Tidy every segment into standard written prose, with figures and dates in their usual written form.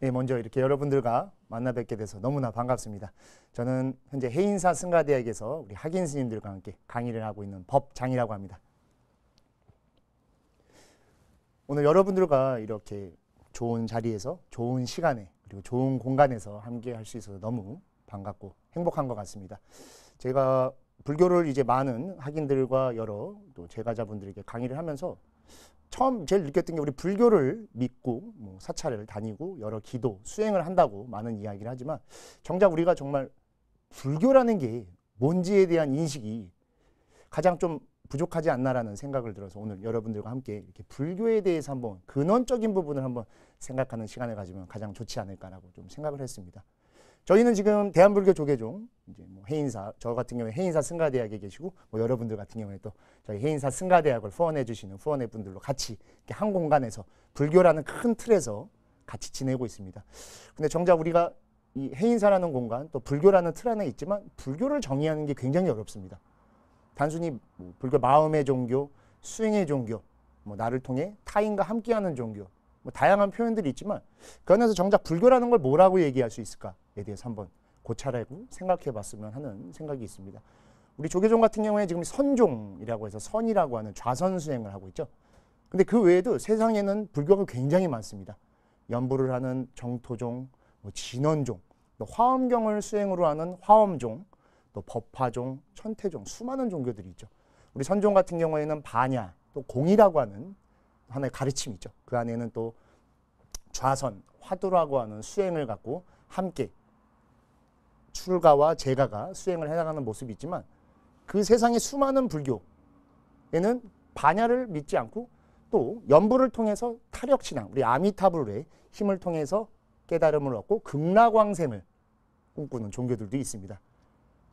네, 먼저 이렇게 여러분들과 만나 뵙게 돼서 너무나 반갑습니다. 저는 현재 해인사 승가대학에서 우리 학인 스님들과 함께 강의를 하고 있는 법장이라고 합니다. 오늘 여러분들과 이렇게 좋은 자리에서 좋은 시간에 그리고 좋은 공간에서 함께 할 수 있어서 너무 반갑고 행복한 것 같습니다. 제가 불교를 이제 많은 학인들과 여러 또 제가자분들에게 강의를 하면서 처음 제일 느꼈던 게 우리 불교를 믿고 뭐 사찰을 다니고 여러 기도, 수행을 한다고 많은 이야기를 하지만 정작 우리가 정말 불교라는 게 뭔지에 대한 인식이 가장 좀 부족하지 않나라는 생각을 들어서 오늘 여러분들과 함께 이렇게 불교에 대해서 한번 근원적인 부분을 한번 생각하는 시간을 가지면 가장 좋지 않을까라고 좀 생각을 했습니다. 저희는 지금 대한불교 조계종 이제 뭐 해인사, 저 같은 경우에 해인사 승가대학에 계시고 뭐 여러분들 같은 경우에 또 저희 해인사 승가대학을 후원해 주시는 후원회 분들로 같이 이렇게 한 공간에서 불교라는 큰 틀에서 같이 지내고 있습니다. 근데 정작 우리가 이 해인사라는 공간 또 불교라는 틀 안에 있지만 불교를 정의하는 게 굉장히 어렵습니다. 단순히 뭐 불교 마음의 종교, 수행의 종교, 뭐 나를 통해 타인과 함께하는 종교, 뭐 다양한 표현들이 있지만 그 안에서 정작 불교라는 걸 뭐라고 얘기할 수 있을까에 대해서 한번 고찰하고 생각해 봤으면 하는 생각이 있습니다. 우리 조계종 같은 경우에 지금 선종이라고 해서 선이라고 하는 좌선 수행을 하고 있죠. 근데 그 외에도 세상에는 불교가 굉장히 많습니다. 연부를 하는 정토종, 뭐 진원종, 또 화엄경을 수행으로 하는 화엄종, 또 법화종, 천태종, 수많은 종교들이 있죠. 우리 선종 같은 경우에는 반야, 또 공이라고 하는 하나의 가르침이 있죠. 그 안에는 또 좌선, 화두라고 하는 수행을 갖고 함께 출가와 재가가 수행을 해나가는 모습이 있지만 그 세상의 수많은 불교에는 반야를 믿지 않고 또 연부를 통해서 타력신앙, 우리 아미타불의 힘을 통해서 깨달음을 얻고 극락왕생을 꿈꾸는 종교들도 있습니다.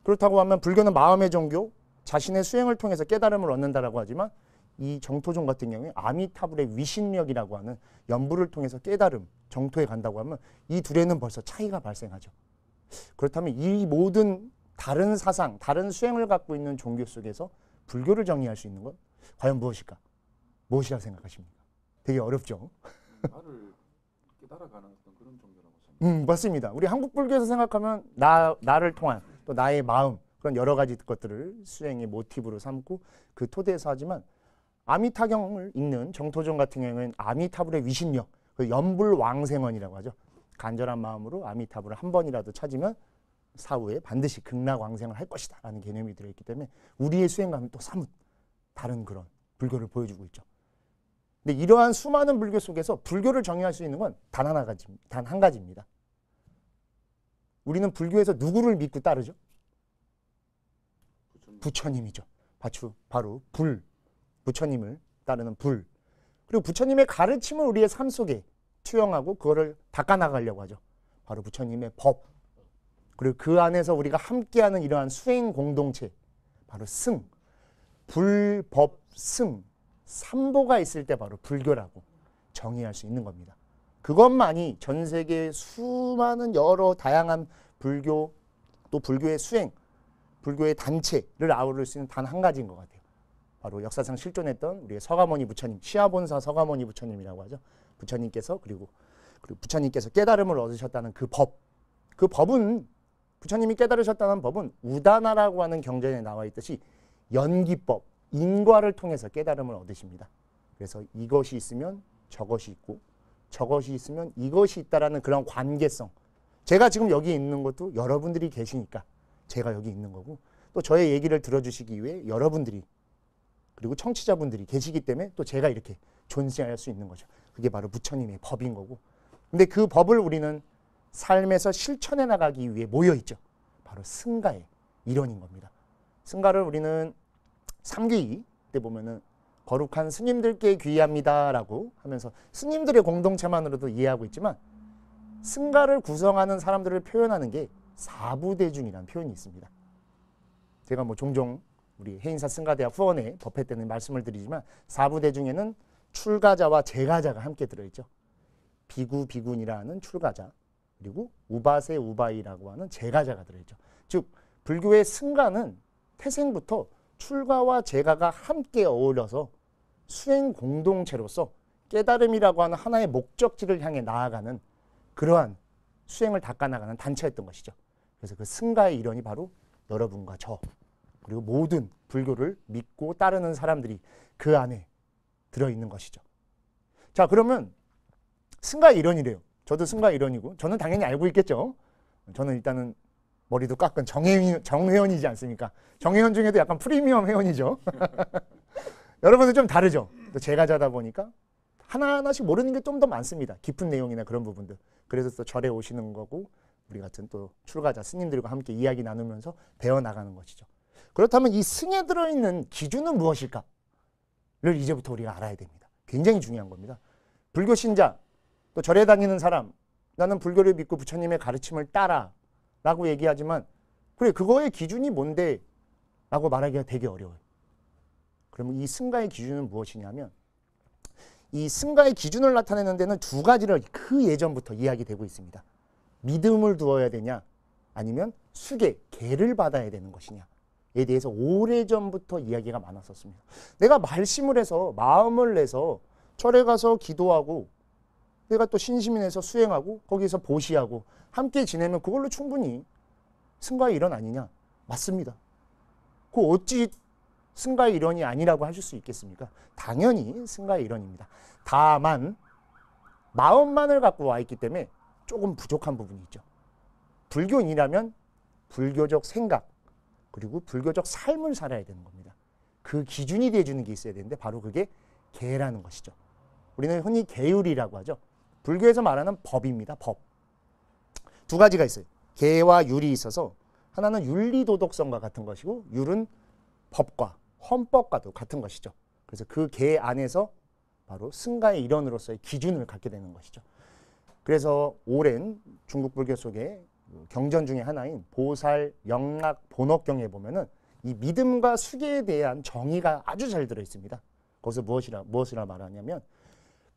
그렇다고 하면 불교는 마음의 종교, 자신의 수행을 통해서 깨달음을 얻는다라고 하지만 이 정토종 같은 경우에 아미타불의 위신력이라고 하는 연부를 통해서 깨달음, 정토에 간다고 하면 이 둘에는 벌써 차이가 발생하죠. 그렇다면 이 모든 다른 사상, 다른 수행을 갖고 있는 종교 속에서 불교를 정의할 수 있는 건 과연 무엇일까? 무엇이라 생각하십니까? 되게 어렵죠. 나를 깨달아가는 어떤 그런 종교라고 생각합니다. 맞습니다. 우리 한국 불교에서 생각하면 나를 통한 또 나의 마음 그런 여러 가지 것들을 수행의 모티브로 삼고 그 토대에서 하지만 아미타경을 읽는 정토종 같은 경우에는 아미타불의 위신력, 그 연불왕생원이라고 하죠. 간절한 마음으로 아미타불을 한 번이라도 찾으면 사후에 반드시 극락왕생을 할 것이다 라는 개념이 들어있기 때문에 우리의 수행과는 또 사뭇 다른 그런 불교를 보여주고 있죠. 근데 이러한 수많은 불교 속에서 불교를 정의할 수 있는 건 단 한 가지입니다. 우리는 불교에서 누구를 믿고 따르죠? 부처님이죠. 바로 불. 부처님을 따르는 불. 그리고 부처님의 가르침을 우리의 삶 속에 투영하고 그거를 닦아나가려고 하죠. 바로 부처님의 법. 그리고 그 안에서 우리가 함께하는 이러한 수행 공동체. 바로 승. 불, 법, 승. 삼보가 있을 때 바로 불교라고 정의할 수 있는 겁니다. 그것만이 전 세계의 수많은 여러 다양한 불교 또 불교의 수행, 불교의 단체를 아우를 수 있는 단 한 가지인 것 같아요. 바로 역사상 실존했던 우리의 서가모니 부처님, 시아본사 서가모니 부처님이라고 하죠. 부처님께서 그리고 부처님께서 깨달음을 얻으셨다는 그 법. 그 법은 부처님이 깨달으셨다는 법은 우다나라고 하는 경전에 나와 있듯이 연기법, 인과를 통해서 깨달음을 얻으십니다. 그래서 이것이 있으면 저것이 있고 저것이 있으면 이것이 있다라는 그런 관계성. 제가 지금 여기 있는 것도 여러분들이 계시니까 제가 여기 있는 거고 또 저의 얘기를 들어주시기 위해 여러분들이 그리고 청취자분들이 계시기 때문에 또 제가 이렇게 존재할 수 있는 거죠. 그게 바로 부처님의 법인 거고. 근데 그 법을 우리는 삶에서 실천해 나가기 위해 모여있죠. 바로 승가의 일원인 겁니다. 승가를 우리는 삼귀 때 보면은 거룩한 스님들께 귀의합니다라고 하면서 스님들의 공동체만으로도 이해하고 있지만 승가를 구성하는 사람들을 표현하는 게 사부대중이라는 표현이 있습니다. 제가 뭐 종종 우리 해인사 승가대학 후원회 법회 때는 말씀을 드리지만 사부대중에는 출가자와 재가자가 함께 들어있죠. 비구, 비군이라는 출가자 그리고 우바세, 우바이라고 하는 재가자가 들어있죠. 즉 불교의 승가는 태생부터 출가와 재가가 함께 어울려서 수행 공동체로서 깨달음이라고 하는 하나의 목적지를 향해 나아가는 그러한 수행을 닦아나가는 단체였던 것이죠. 그래서 그 승가의 일원이 바로 여러분과 저 그리고 모든 불교를 믿고 따르는 사람들이 그 안에 들어있는 것이죠. 자, 그러면 승가의 일원이래요. 저도 승가의 일원이고 저는 당연히 알고 있겠죠. 저는 일단은 머리도 깎은 정회원이지 않습니까? 정회원 중에도 약간 프리미엄 회원이죠. 여러분은 좀 다르죠. 또 제가자다 보니까 하나하나씩 모르는 게 좀 더 많습니다. 깊은 내용이나 그런 부분들. 그래서 또 절에 오시는 거고 우리 같은 또 출가자 스님들과 함께 이야기 나누면서 배워나가는 것이죠. 그렇다면 이 승에 들어있는 기준은 무엇일까를 이제부터 우리가 알아야 됩니다. 굉장히 중요한 겁니다. 불교 신자, 또 절에 다니는 사람, 나는 불교를 믿고 부처님의 가르침을 따라 라고 얘기하지만 그래 그거의 기준이 뭔데? 라고 말하기가 되게 어려워요. 그러면 이 승가의 기준은 무엇이냐면 이 승가의 기준을 나타내는 데는 두 가지를 그 예전부터 이야기되고 있습니다. 믿음을 두어야 되냐 아니면 수계, 계를 받아야 되는 것이냐에 대해서 오래전부터 이야기가 많았었습니다. 내가 말심을 해서 마음을 내서 절에 가서 기도하고 내가 또 신심이 내서 수행하고 거기서 보시하고 함께 지내면 그걸로 충분히 승가의 일원 아니냐? 맞습니다. 그 어찌 승가의 일원이 아니라고 하실 수 있겠습니까? 당연히 승가의 일원입니다. 다만 마음만을 갖고 와 있기 때문에 조금 부족한 부분이 있죠. 불교인이라면 불교적 생각 그리고 불교적 삶을 살아야 되는 겁니다. 그 기준이 돼주는 게 있어야 되는데 바로 그게 계라는 것이죠. 우리는 흔히 계율이라고 하죠. 불교에서 말하는 법입니다. 법. 두 가지가 있어요. 계와 율이 있어서 하나는 윤리도덕성과 같은 것이고 율은 법과 헌법과도 같은 것이죠. 그래서 그 계 안에서 바로 승가의 일원으로서의 기준을 갖게 되는 것이죠. 그래서 오랜 중국 불교 속의 경전 중에 하나인 보살 영락 본업경에 보면은 이 믿음과 수계에 대한 정의가 아주 잘 들어 있습니다. 거기서 무엇이라 말하냐면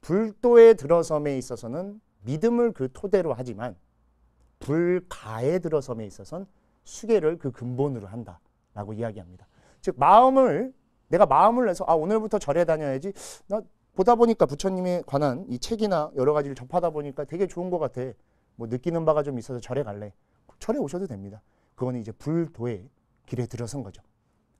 불도에 들어섬에 있어서는 믿음을 그 토대로 하지만 불가에 들어섬에 있어서는 수계를 그 근본으로 한다라고 이야기합니다. 즉 내가 마음을 내서 오늘부터 절에 다녀야지. 나 보다 보니까 부처님에 관한 이 책이나 여러 가지를 접하다 보니까 되게 좋은 것 같아. 뭐 느끼는 바가 좀 있어서 절에 갈래. 절에 오셔도 됩니다. 그거는 이제 불도의 길에 들어선 거죠.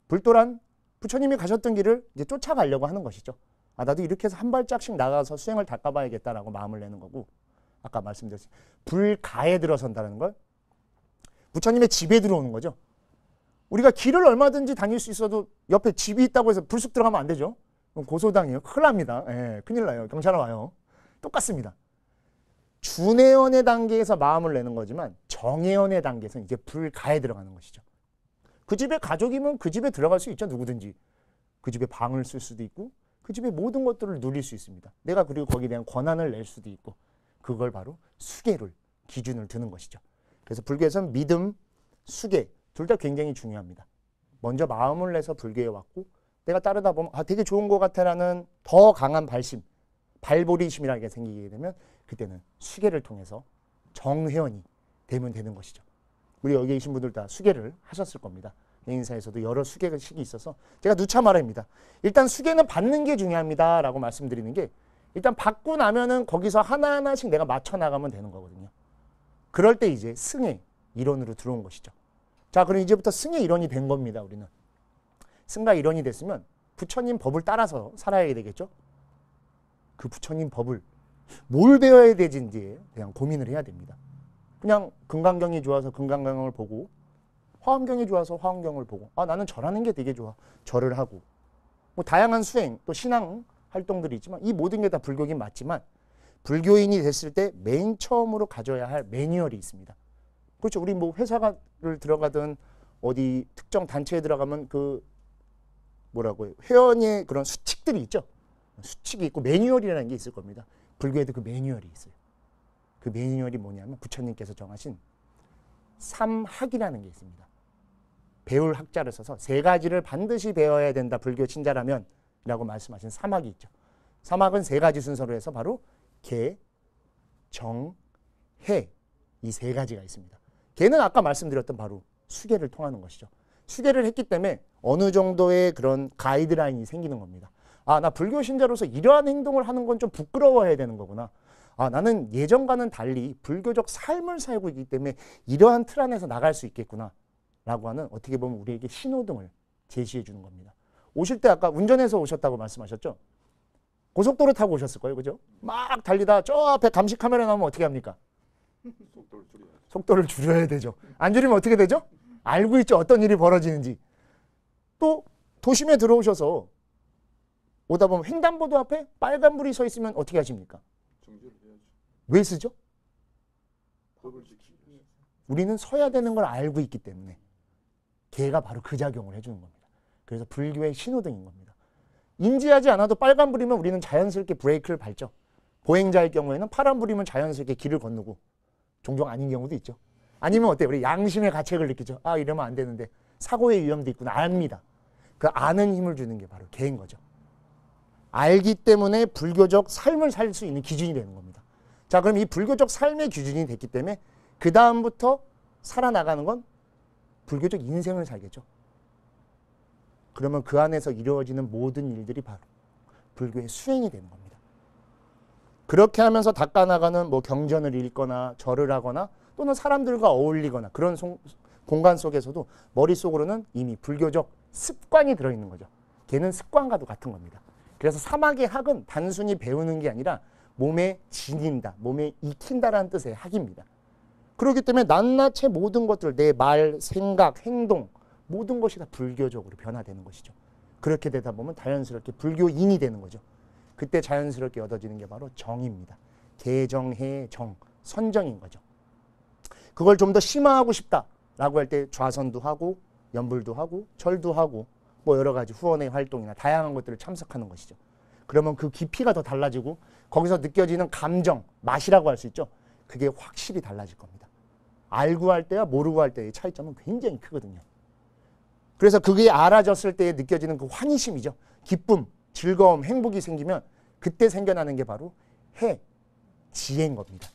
불도란 부처님이 가셨던 길을 이제 쫓아가려고 하는 것이죠. 나도 이렇게 해서 한 발짝씩 나가서 수행을 닦아봐야겠다라고 마음을 내는 거고 아까 말씀드렸듯이 불가에 들어선다는 걸 부처님의 집에 들어오는 거죠. 우리가 길을 얼마든지 다닐 수 있어도 옆에 집이 있다고 해서 불쑥 들어가면 안 되죠. 그럼 고소당해요. 큰일 납니다. 예, 큰일 나요. 경찰 와요. 똑같습니다. 준회원의 단계에서 마음을 내는 거지만 정회원의 단계에서는 이제 불가에 들어가는 것이죠. 그 집에 가족이면 그 집에 들어갈 수 있죠. 누구든지. 그 집에 방을 쓸 수도 있고 그 집의 모든 것들을 누릴 수 있습니다. 내가 그리고 거기에 대한 권한을 낼 수도 있고 그걸 바로 수계를 기준을 두는 것이죠. 그래서 불교에서는 믿음, 수계 둘 다 굉장히 중요합니다. 먼저 마음을 내서 불교에 왔고 내가 따르다 보면 되게 좋은 것 같아라는 더 강한 발심, 발보리심이라게 생기게 되면 그때는 수계를 통해서 정회원이 되면 되는 것이죠. 우리 여기 계신 분들 다 수계를 하셨을 겁니다. 인사에서도 여러 수계식이 있어서 제가 누차 말합니다. 일단 수계는 받는 게 중요합니다 라고 말씀드리는 게 일단 받고 나면은 거기서 하나하나씩 내가 맞춰 나가면 되는 거거든요. 그럴 때 이제 승의 일원으로 들어온 것이죠. 자, 그럼 이제부터 승의 일원이 된 겁니다. 우리는 승가 일원이 됐으면 부처님 법을 따라서 살아야 되겠죠. 그 부처님 법을 뭘 배워야 되는지에 대한 고민을 해야 됩니다. 그냥 금강경이 좋아서 금강경을 보고 화엄경이 좋아서 화엄경을 보고 나는 절하는 게 되게 좋아. 절을 하고 뭐 다양한 수행 또 신앙 활동들이 있지만 이 모든 게 다 불교긴 맞지만 불교인이 됐을 때 맨 처음으로 가져야 할 매뉴얼이 있습니다. 그렇죠. 우리 뭐 회사를 들어가든 어디 특정 단체에 들어가면 그 뭐라고요? 회원의 그런 수칙들이 있죠. 수칙이 있고 매뉴얼이라는 게 있을 겁니다. 불교에도 그 매뉴얼이 있어요. 그 매뉴얼이 뭐냐면 부처님께서 정하신 삼학이라는 게 있습니다. 배울 학자를 써서 세 가지를 반드시 배워야 된다. 불교 신자라면 라고 말씀하신 삼학이 있죠. 삼학은 세 가지 순서로 해서 바로 계, 정, 해 이 세 가지가 있습니다. 계는 아까 말씀드렸던 바로 수계를 통하는 것이죠. 수계를 했기 때문에 어느 정도의 그런 가이드라인이 생기는 겁니다. 나 불교 신자로서 이러한 행동을 하는 건 좀 부끄러워해야 되는 거구나. 아, 나는 예전과는 달리 불교적 삶을 살고 있기 때문에 이러한 틀 안에서 나갈 수 있겠구나 라고 하는 어떻게 보면 우리에게 신호등을 제시해 주는 겁니다. 오실 때 아까 운전해서 오셨다고 말씀하셨죠? 고속도로 타고 오셨을 거예요. 그죠? 막 달리다 저 앞에 감시 카메라 나오면 어떻게 합니까? 속도를 줄여야죠. 속도를 줄여야 되죠. 안 줄이면 어떻게 되죠? 알고 있죠. 어떤 일이 벌어지는지. 또 도심에 들어오셔서 오다 보면 횡단보도 앞에 빨간불이 서 있으면 어떻게 하십니까? 정지를 해야죠. 왜 쓰죠? 법을 지키기 위해서. 우리는 서야 되는 걸 알고 있기 때문에 걔가 바로 그 작용을 해주는 겁니다. 그래서 불교의 신호등인 겁니다. 인지하지 않아도 빨간불이면 우리는 자연스럽게 브레이크를 밟죠. 보행자일 경우에는 파란불이면 자연스럽게 길을 건너고 종종 아닌 경우도 있죠. 아니면 어때요? 우리 양심의 가책을 느끼죠. 아, 이러면 안 되는데 사고의 위험도 있구나. 압니다. 그 아는 힘을 주는 게 바로 개인 거죠. 알기 때문에 불교적 삶을 살 수 있는 기준이 되는 겁니다. 자, 그럼 이 불교적 삶의 기준이 됐기 때문에 그 다음부터 살아나가는 건 불교적 인생을 살겠죠. 그러면 그 안에서 이루어지는 모든 일들이 바로 불교의 수행이 되는 겁니다. 그렇게 하면서 닦아나가는 뭐 경전을 읽거나 절을 하거나 또는 사람들과 어울리거나 그런 공간 속에서도 머릿속으로는 이미 불교적 습관이 들어있는 거죠. 걔는 습관과도 같은 겁니다. 그래서 사막의 학은 단순히 배우는 게 아니라 몸에 지닌다, 몸에 익힌다라는 뜻의 학입니다. 그렇기 때문에 낱낱이 모든 것들, 내 말, 생각, 행동 모든 것이 다 불교적으로 변화되는 것이죠. 그렇게 되다 보면 자연스럽게 불교인이 되는 거죠. 그때 자연스럽게 얻어지는 게 바로 정입니다. 개정해 정, 선정인 거죠. 그걸 좀 더 심화하고 싶다라고 할 때 좌선도 하고 연불도 하고 절도 하고 뭐 여러 가지 후원의 활동이나 다양한 것들을 참석하는 것이죠. 그러면 그 깊이가 더 달라지고 거기서 느껴지는 감정, 맛이라고 할 수 있죠. 그게 확실히 달라질 겁니다. 알고 할 때와 모르고 할 때의 차이점은 굉장히 크거든요. 그래서 그게 알아졌을 때 느껴지는 그 환희심이죠. 기쁨, 즐거움, 행복이 생기면 그때 생겨나는 게 바로 지혜인 겁니다.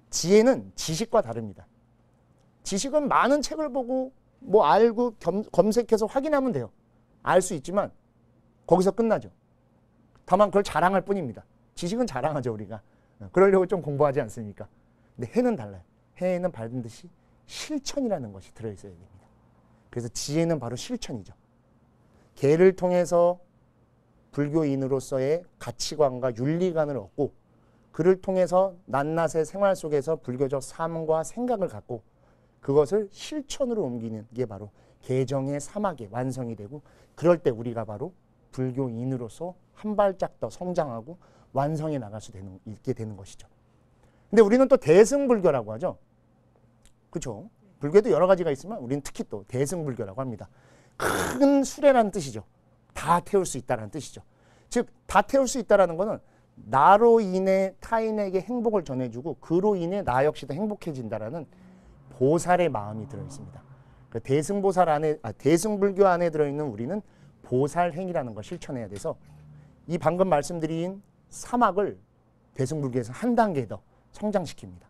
지혜는 지식과 다릅니다. 지식은 많은 책을 보고 뭐 알고 검색해서 확인하면 돼요. 알 수 있지만 거기서 끝나죠. 다만 그걸 자랑할 뿐입니다. 지식은 자랑하죠, 우리가. 그러려고 좀 공부하지 않습니까? 근데 해는 달라요. 해에는 반드시 실천이라는 것이 들어있어야 됩니다. 그래서 지혜는 바로 실천이죠. 개를 통해서 불교인으로서의 가치관과 윤리관을 얻고 그를 통해서 낱낱의 생활 속에서 불교적 삶과 생각을 갖고 그것을 실천으로 옮기는 게 바로 개정의 사막의 완성이 되고 그럴 때 우리가 바로 불교인으로서 한 발짝 더 성장하고 완성해 나갈 수 있게 되는 것이죠. 근데 우리는 또 대승불교라고 하죠. 그렇죠? 불교도 여러 가지가 있지만 우리는 특히 또 대승불교라고 합니다. 큰 수레라는 뜻이죠. 다 태울 수 있다는 뜻이죠. 즉 다 태울 수 있다는 것은 나로 인해 타인에게 행복을 전해주고 그로 인해 나 역시도 행복해진다라는 보살의 마음이 들어있습니다. 그 대승보살 안에 대승불교 안에 들어있는 우리는 보살행이라는 걸 실천해야 돼서 이 방금 말씀드린 사막을 대승불교에서 한 단계 더 성장시킵니다.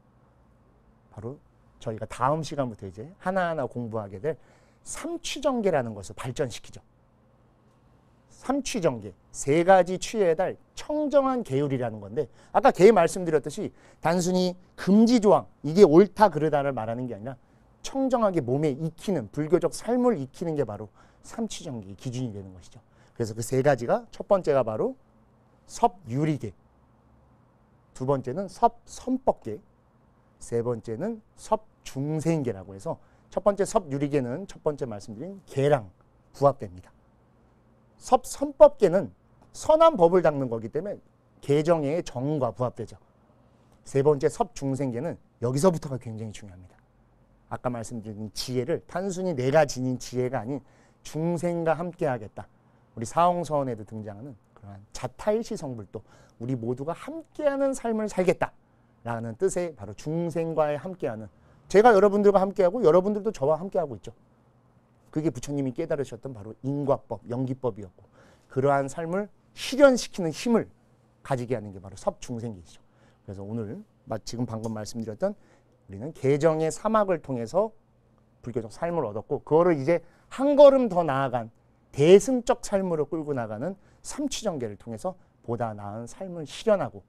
바로 저희가 다음 시간부터 이제 하나하나 공부하게 될 삼취정계라는 것을 발전시키죠. 삼취정계, 세 가지 취에 달 청정한 계율이라는 건데 아까 개 말씀드렸듯이 단순히 금지조항, 이게 옳다 그르다를 말하는 게 아니라 청정하게 몸에 익히는 불교적 삶을 익히는 게 바로 삼취정계의 기준이 되는 것이죠. 그래서 그 세 가지가 첫 번째가 바로 섭유리계, 두 번째는 섭선법계, 세 번째는 섭중생계라고 해서 첫 번째 섭유리계는 첫 번째 말씀드린 계랑 부합됩니다. 섭선법계는 선한 법을 닦는 거기 때문에 계정의 정과 부합되죠. 세 번째 섭중생계는 여기서부터가 굉장히 중요합니다. 아까 말씀드린 지혜를 단순히 내가 지닌 지혜가 아닌 중생과 함께 하겠다. 우리 사홍서원에도 등장하는 그러한 자타일시 성불도 우리 모두가 함께하는 삶을 살겠다라는 뜻의 바로 중생과의 함께하는 제가 여러분들과 함께하고 여러분들도 저와 함께하고 있죠. 그게 부처님이 깨달으셨던 바로 인과법, 연기법이었고 그러한 삶을 실현시키는 힘을 가지게 하는 게 바로 섭중생계이죠. 그래서 오늘 지금 방금 말씀드렸던 우리는 개정의 사막을 통해서 불교적 삶을 얻었고 그거를 이제 한 걸음 더 나아간 대승적 삶으로 끌고 나가는 삼취정계를 통해서 보다 나은 삶을 실현하고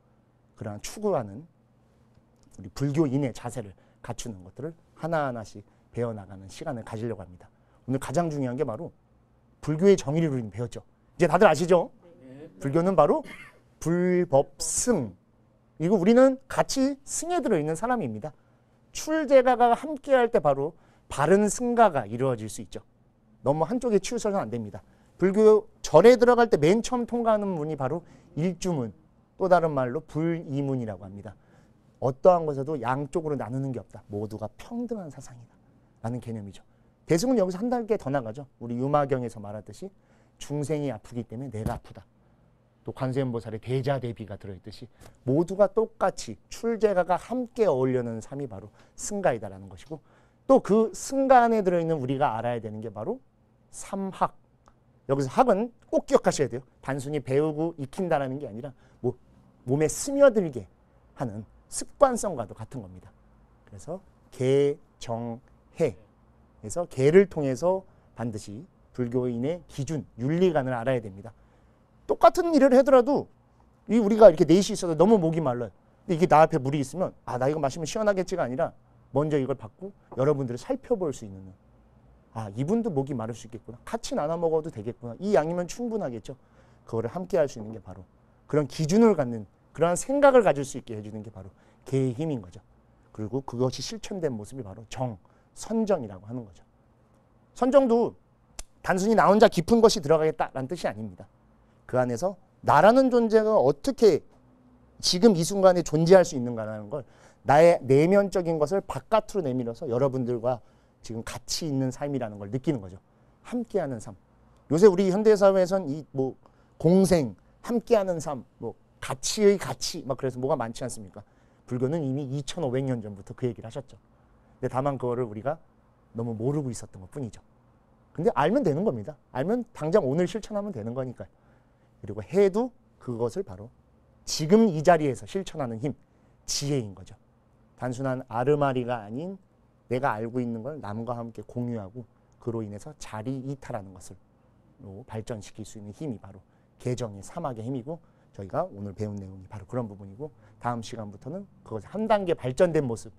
그러한 추구하는 우리 불교인의 자세를 갖추는 것들을 하나하나씩 배워나가는 시간을 가지려고 합니다. 오늘 가장 중요한 게 바로 불교의 정의를 우리는 배웠죠. 이제 다들 아시죠? 불교는 바로 불법승. 그리고 우리는 같이 승에 들어있는 사람입니다. 출제가가 함께할 때 바로 바른 승가가 이루어질 수 있죠. 너무 한쪽에 치우쳐서는 안 됩니다. 불교 절에 들어갈 때 맨 처음 통과하는 문이 바로 일주문, 또 다른 말로 불이문이라고 합니다. 어떠한 것에도 양쪽으로 나누는 게 없다. 모두가 평등한 사상이다 라는 개념이죠. 대승은 여기서 한 단계 더 나가죠. 우리 유마경에서 말했듯이 중생이 아프기 때문에 내가 아프다. 또 관세음보살의 대자대비가 들어있듯이 모두가 똑같이 출제가가 함께 어울려는 삶이 바로 승가이다라는 것이고, 또 그 승가 안에 들어있는 우리가 알아야 되는 게 바로 삼학. 여기서 학은 꼭 기억하셔야 돼요. 단순히 배우고 익힌다라는 게 아니라 몸에 스며들게 하는 습관성과도 같은 겁니다. 그래서 계, 정, 해. 그래서 계를 통해서 반드시 불교인의 기준, 윤리관을 알아야 됩니다. 똑같은 일을 하더라도 우리가 이렇게 넷이 있어도 너무 목이 말라요. 근데 이게 나 앞에 물이 있으면 나 이거 마시면 시원하겠지가 아니라 먼저 이걸 받고 여러분들을 살펴볼 수 있는, 이분도 목이 마를 수 있겠구나. 같이 나눠 먹어도 되겠구나. 이 양이면 충분하겠죠. 그거를 함께 할 수 있는 게 바로 그런 기준을 갖는, 그러한 생각을 가질 수 있게 해주는 게 바로 계의 힘인 거죠. 그리고 그것이 실천된 모습이 바로 선정이라고 하는 거죠. 선정도 단순히 나 혼자 깊은 것이 들어가겠다라는 뜻이 아닙니다. 그 안에서 나라는 존재가 어떻게 지금 이 순간에 존재할 수 있는가라는 걸, 나의 내면적인 것을 바깥으로 내밀어서 여러분들과 지금 같이 있는 삶이라는 걸 느끼는 거죠. 함께하는 삶. 요새 우리 현대사회에선 공생, 함께하는 삶, 가치의 가치, 그래서 뭐가 많지 않습니까? 불교는 이미 2500년 전부터 그 얘기를 하셨죠. 근데 다만 그거를 우리가 너무 모르고 있었던 것 뿐이죠. 근데 알면 되는 겁니다. 알면 당장 오늘 실천하면 되는 거니까요. 그리고 해도 그것을 바로 지금 이 자리에서 실천하는 힘, 지혜인 거죠. 단순한 아르마리가 아닌 내가 알고 있는 걸 남과 함께 공유하고 그로 인해서 자리 이탈하는 것을 발전시킬 수 있는 힘이 바로 개정의 사막의 힘이고, 저희가 오늘 배운 내용이 바로 그런 부분이고, 다음 시간부터는 그것이 한 단계 발전된 모습,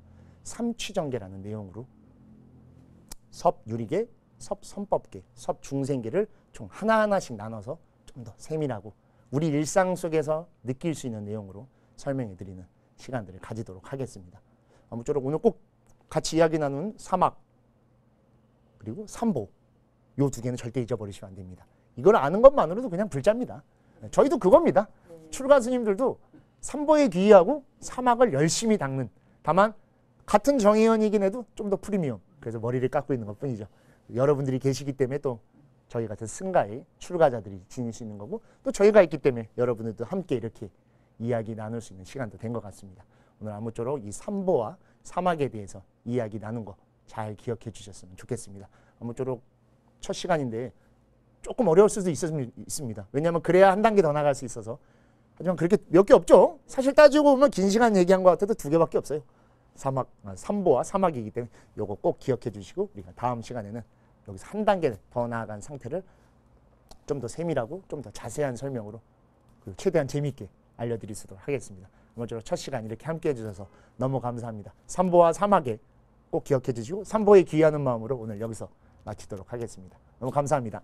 삼취정계라는 내용으로 섭유리계, 섭선법계, 섭중생계를 총 하나하나씩 나눠서 좀 더 세밀하고 우리 일상 속에서 느낄 수 있는 내용으로 설명해 드리는 시간들을 가지도록 하겠습니다. 아무쪼록 오늘 꼭 같이 이야기 나눈 사막 그리고 삼보, 요 두 개는 절대 잊어버리시면 안 됩니다. 이걸 아는 것만으로도 그냥 불자입니다. 저희도 그겁니다. 출가 스님들도 삼보에 귀의하고 사막을 열심히 닦는, 다만 같은 정의원이긴 해도 좀 더 프리미엄, 그래서 머리를 깎고 있는 것 뿐이죠. 여러분들이 계시기 때문에 또 저희 같은 승가의 출가자들이 지닐 수 있는 거고, 또 저희가 있기 때문에 여러분들도 함께 이렇게 이야기 나눌 수 있는 시간도 된 것 같습니다. 오늘 아무쪼록 이 삼보와 사막에 대해서 이야기 나눈 거 잘 기억해 주셨으면 좋겠습니다. 아무쪼록 첫 시간인데 조금 어려울 수도 있습니다. 왜냐하면 그래야 한 단계 더 나갈 수 있어서. 하지만 그렇게 몇 개 없죠. 사실 따지고 보면 긴 시간 얘기한 것 같아도 2개밖에 없어요. 삼보와 사막이기 때문에 요거 꼭 기억해 주시고, 우리가 다음 시간에는 여기서 한 단계 더 나아간 상태를 좀 더 세밀하고 좀 더 자세한 설명으로 그리고 최대한 재미있게 알려드릴 수 있도록 하겠습니다. 아무쪼록 첫 시간 이렇게 함께 해주셔서 너무 감사합니다. 삼보와 사막에 꼭 기억해 주시고, 삼보에 귀의하는 마음으로 오늘 여기서 마치도록 하겠습니다. 너무 감사합니다.